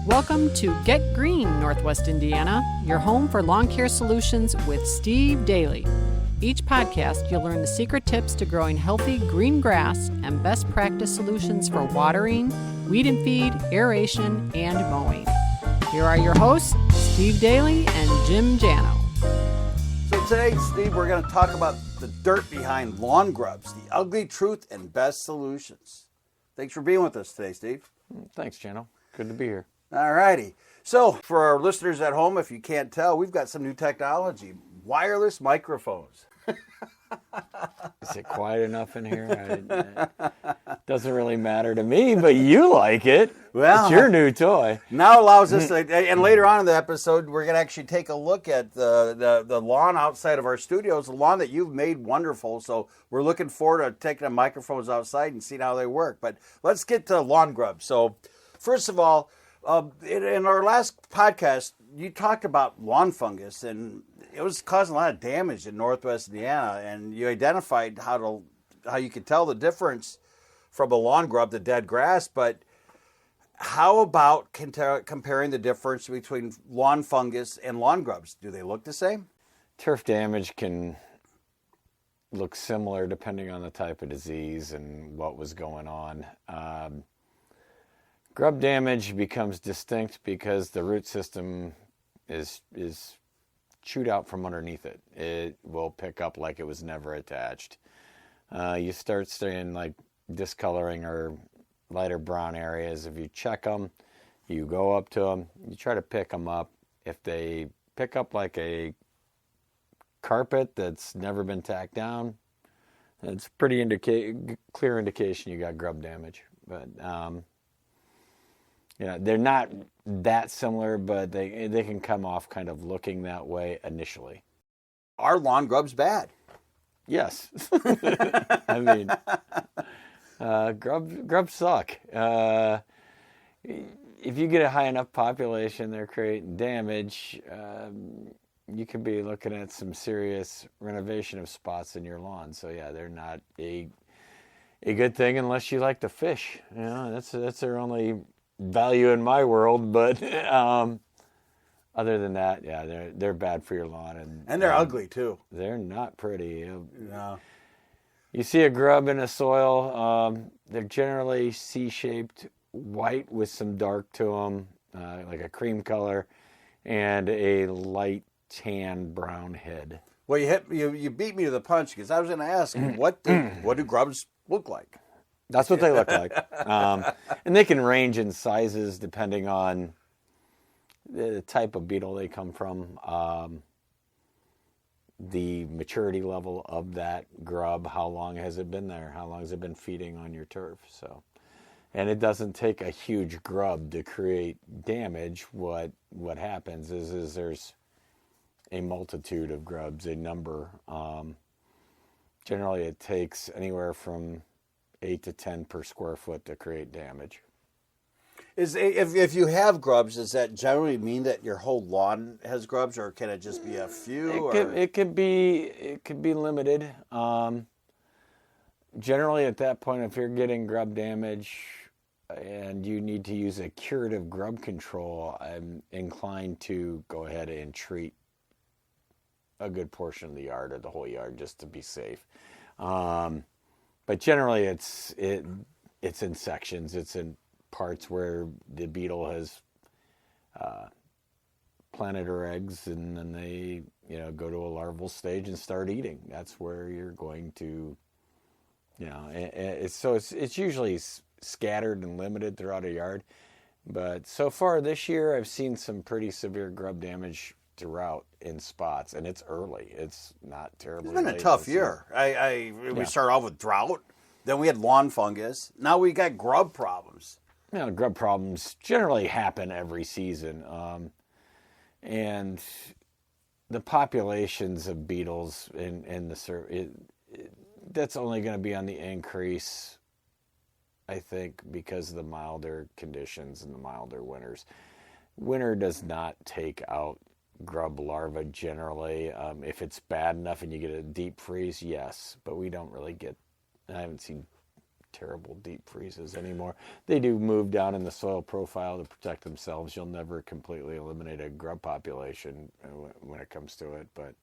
Welcome to Get Green, Northwest Indiana, your home for lawn care solutions with Steve Daly. Each podcast, you'll learn the secret tips to growing healthy green grass and best practice solutions for watering, weed and feed, aeration, and mowing. Here are your hosts, Steve Daly and Jim Jano. So today, Steve, we're going to talk about the dirt behind lawn grubs, the ugly truth and best solutions. Thanks for being with us today, Steve. Thanks, Jano. Good to be here. All righty. So for our listeners at home, if you can't tell, we've got some new technology, wireless microphones. Is it quiet enough in here? Doesn't really matter to me, but you like it. Well, it's your new toy. Now allows us to, and later on in the episode, we're going to actually take a look at the lawn outside of our studios, the lawn that you've made wonderful. So we're looking forward to taking the microphones outside and seeing how they work. But let's get to lawn grubs. So first of all, in our last podcast, you talked about lawn fungus, and it was causing a lot of damage in Northwest Indiana, and you identified how you could tell the difference from a lawn grub to dead grass. But how about comparing the difference between lawn fungus and lawn grubs? Do they look the same? Turf damage can look similar depending on the type of disease and what was going on. Grub damage becomes distinct because the root system is chewed out from underneath it. It will pick up like it was never attached. You start seeing like discoloring or lighter brown areas. If you check them, you go up to them, you try to pick them up. If they pick up like a carpet that's never been tacked down, it's pretty clear indication you got grub damage. But they're not that similar, but they can come off kind of looking that way initially. Are lawn grubs bad? Yes. I mean, grubs suck. If you get a high enough population, they're creating damage. You could be looking at some serious renovation of spots in your lawn. So yeah, they're not a good thing unless you like to fish. You know, that's their only value in my world, but other than that, yeah, they're bad for your lawn, and they're ugly too. They're not pretty. No. You see a grub in a soil, they're generally C-shaped, white with some dark to them, like a cream color, and a light tan brown head. Well, you beat me to the punch, because I was going to ask, what do grubs look like? That's what they look like. And they can range in sizes depending on the type of beetle they come from, the maturity level of that grub, how long has it been there, how long has it been feeding on your turf. So, and it doesn't take a huge grub to create damage. What happens is there's a multitude of grubs, a number. Generally, it takes anywhere from 8 to 10 per square foot to create damage. If you have grubs, does that generally mean that your whole lawn has grubs, or can it just be a few? It could be limited. Generally, at that point, if you're getting grub damage and you need to use a curative grub control, I'm inclined to go ahead and treat a good portion of the yard or the whole yard just to be safe. But generally, it's in sections. It's in parts where the beetle has planted her eggs, and then they go to a larval stage and start eating. That's where you're going to, it's usually scattered and limited throughout a yard. But so far this year, I've seen some pretty severe grub damage throughout in spots, and it's early. It's not terribly. It's been a tough year. We started off with drought, then we had lawn fungus. Now we got grub problems. Grub problems generally happen every season, and the populations of beetles in the that's only going to be on the increase, I think, because of the milder conditions and the milder winters. Winter does not take out grub larvae generally. If it's bad enough and you get a deep freeze, yes, but we don't really get, I haven't seen terrible deep freezes anymore. They do move down in the soil profile to protect themselves. You'll never completely eliminate a grub population when it comes to it, but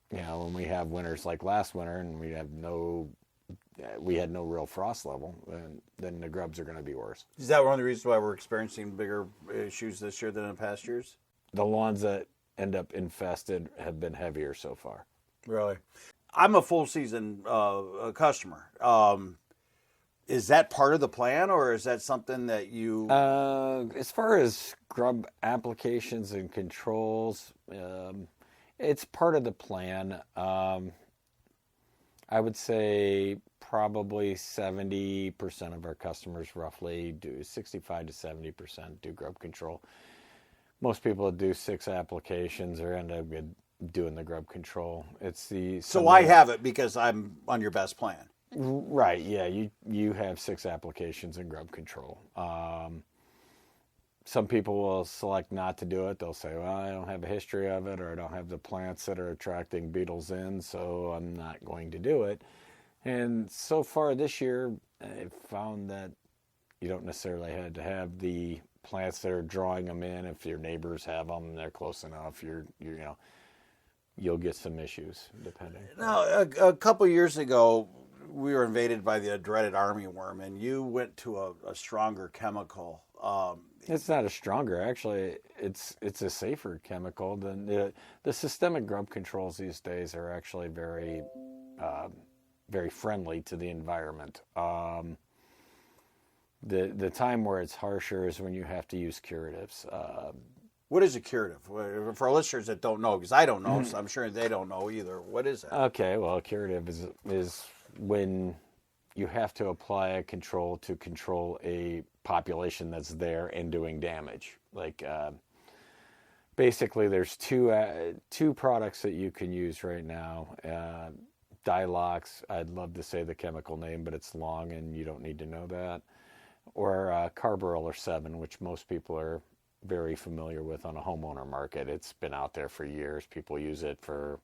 when we have winters like last winter and we had no real frost level, then the grubs are going to be worse. Is that one of the reasons why we're experiencing bigger issues this year than in past years? The lawns that end up infested have been heavier so far. Really? I'm a full season customer. Is that part of the plan, or is that something that you... As far as grub applications and controls, it's part of the plan. I would say probably 70% of our customers roughly do 65 to 70% do grub control. Most people do 6 applications or end up doing the grub control. So I have it because I'm on your best plan. Right, yeah, you have 6 applications in grub control. Some people will select not to do it. They'll say, well, I don't have a history of it, or I don't have the plants that are attracting beetles in, so I'm not going to do it. And so far this year, I've found that you don't necessarily have to have the plants that are drawing them in. If your neighbors have them and they're close enough, you'll get some issues depending. Now, a couple years ago, we were invaded by the dreaded armyworm, and you went to a stronger chemical. It's not a stronger, actually. It's a safer chemical than the systemic grub controls these days are actually very, very friendly to the environment. The time where it's harsher is when you have to use curatives. What is a curative? For listeners that don't know, because I don't know, so I'm sure they don't know either. What is it? Okay, well, a curative is when you have to apply a control to control a population that's there and doing damage. Like, basically, there's two products that you can use right now. Dilox, I'd love to say the chemical name, but it's long and you don't need to know that. Or Carbaryl 7, which most people are very familiar with on a homeowner market. It's been out there for years. People use it for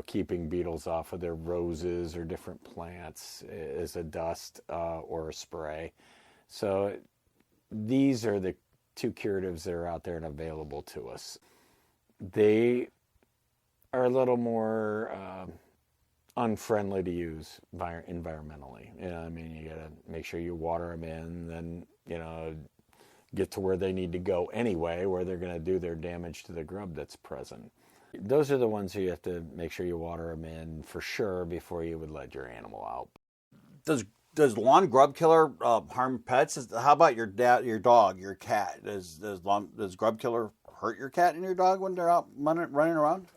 keeping beetles off of their roses or different plants as a dust or a spray. So these are the 2 curatives that are out there and available to us. They are a little more unfriendly to use environmentally. You got to make sure you water them in, then, get to where they need to go anyway, where they're going to do their damage to the grub that's present. Those are the ones who you have to make sure you water them in for sure before you would let your animal out. Does lawn grub killer harm pets? How about your dog, your cat? Does grub killer hurt your cat and your dog when they're out running around?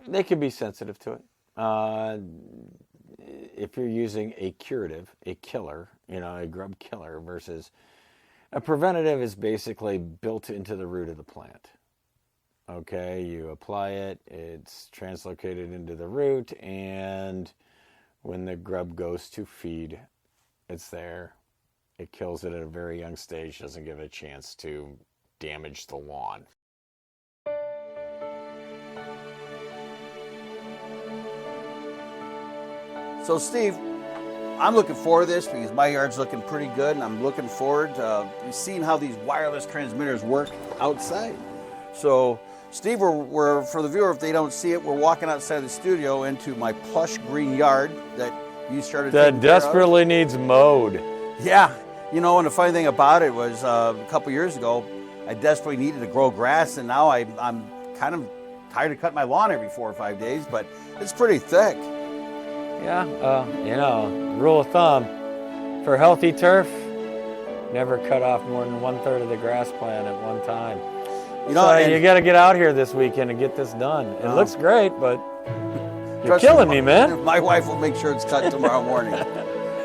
They can be sensitive to it. If you're using a curative, a killer, a grub killer versus a preventative is basically built into the root of the plant. Okay, you apply it, it's translocated into the root, and when the grub goes to feed, it's there. It kills it at a very young stage, doesn't give it a chance to damage the lawn. So, Steve, I'm looking forward to this because my yard's looking pretty good, and I'm looking forward to seeing how these wireless transmitters work outside. So, Steve, we're for the viewer, if they don't see it, we're walking outside the studio into my plush green yard that you started that desperately needs mowed. Yeah. And the funny thing about it was a couple years ago, I desperately needed to grow grass, and now I'm kind of tired of cutting my lawn every 4 or 5 days, but it's pretty thick. Yeah, rule of thumb, for healthy turf, never cut off more than 1/3 of the grass plant at one time. You got to get out here this weekend and get this done. It looks great, but you're killing me, man. My wife will make sure it's cut tomorrow morning.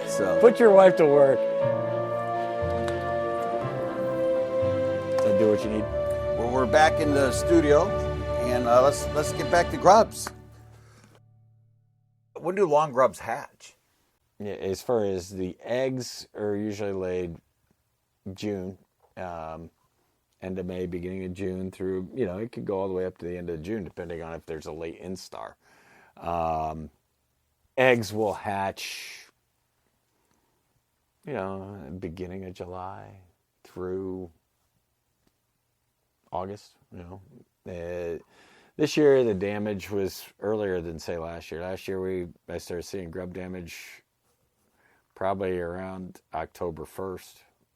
So put your wife to work. Does that do what you need? Well, we're back in the studio, and let's get back to grubs. When do lawn grubs hatch? Yeah, as far as the eggs are usually laid June, end of May, beginning of June through, it could go all the way up to the end of June, depending on if there's a late instar. eggs will hatch, beginning of July through August. This year the damage was earlier than say last year. Last year I started seeing grub damage probably around October 1st.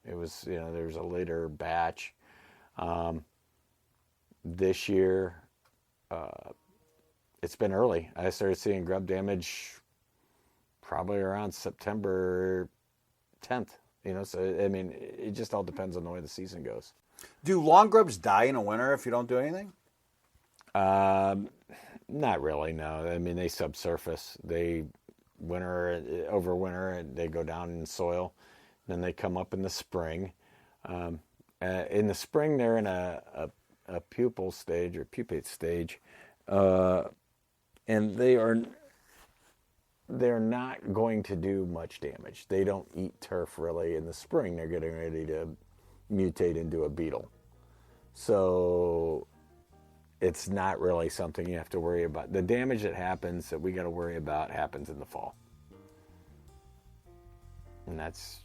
It was, there was a later batch. This year, it's been early. I started seeing grub damage probably around September 10th. So it just all depends on the way the season goes. Do lawn grubs die in the winter if you don't do anything? Not really, no. They subsurface. They overwinter, and they go down in soil. Then they come up in the spring. In the spring, they're in a pupal stage or pupate stage, and they're not going to do much damage. They don't eat turf really in the spring. They're getting ready to mutate into a beetle. So it's not really something you have to worry about. The damage that happens that we got to worry about happens in the fall. And that's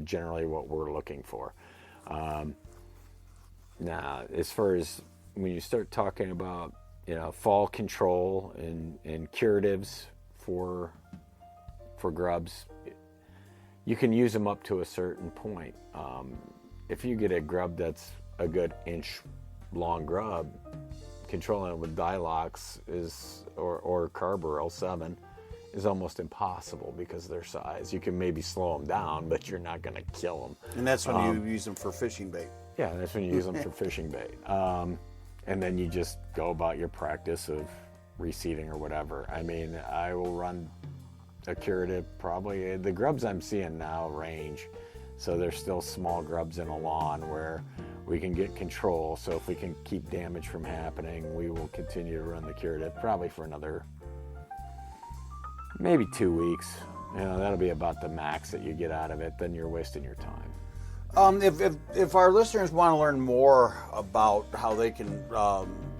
generally what we're looking for. Now, as far as when you start talking about, fall control and curatives for grubs, you can use them up to a certain point. If you get a grub that's a good inch long grub, controlling it with Dilox or Carbaryl 7 is almost impossible because of their size. You can maybe slow them down, but you're not going to kill them. And that's when you use them for fishing bait. Yeah, that's when you use them for fishing bait. And then you just go about your practice of reseeding or whatever. I will run a curative probably. The grubs I'm seeing now range. So there's still small grubs in a lawn where we can get control. So if we can keep damage from happening, we will continue to run the curative probably for another maybe 2 weeks. That'll be about the max that you get out of it. Then you're wasting your time. If our listeners want to learn more about how they can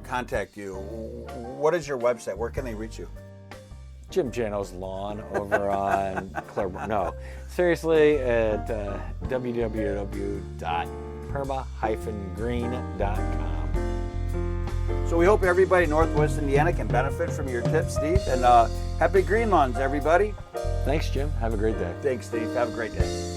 contact you, what is your website? Where can they reach you? Jim Jano's Lawn over on Claiborne. No, seriously, at www.perma-green.com. So we hope everybody in Northwest Indiana can benefit from your tips, Steve. And happy green lawns, everybody. Thanks, Jim. Have a great day. Thanks, Steve. Have a great day.